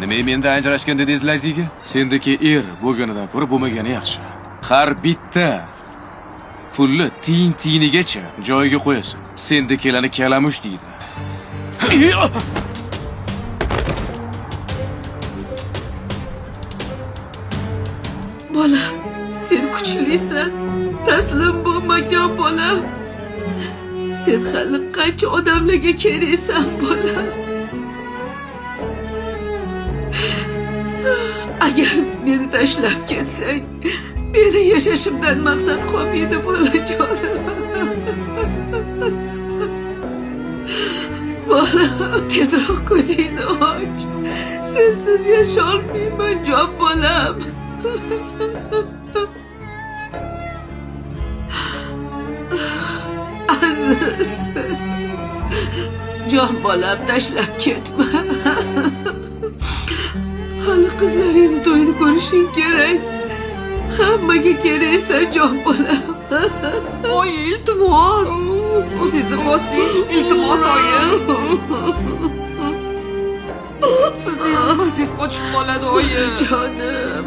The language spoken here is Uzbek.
Nima menda ajrashgan dedingiz Laziga? Sendagi bugunidan ko'ra bo'lmagani yaxshi. Har bitta pulni tiyin-tiyinigacha joyiga qo'yasan. Sendakilarni kalamush deydi. Bola, sen kuchlisan. Taslim bo'lmagan bola. Sen hali qancha odamlarga keraksan bola. Agar meni tashlab ketsang, meni yashashimdan maqsad qolmaydi bolajonim. Bola, tezroq ko'zingni och. Sensiz yasholmayman, jon bolam. Aziz, jon bolam, tashlab ketma. Hali qizlaringni to'yini ko'rishing kerak. Hammaga keraksan, jon bolam. Oy, iltimos. O'zingizni bosing, iltimos oyim. Siz emas, qochib qoladi oyim. Jonim.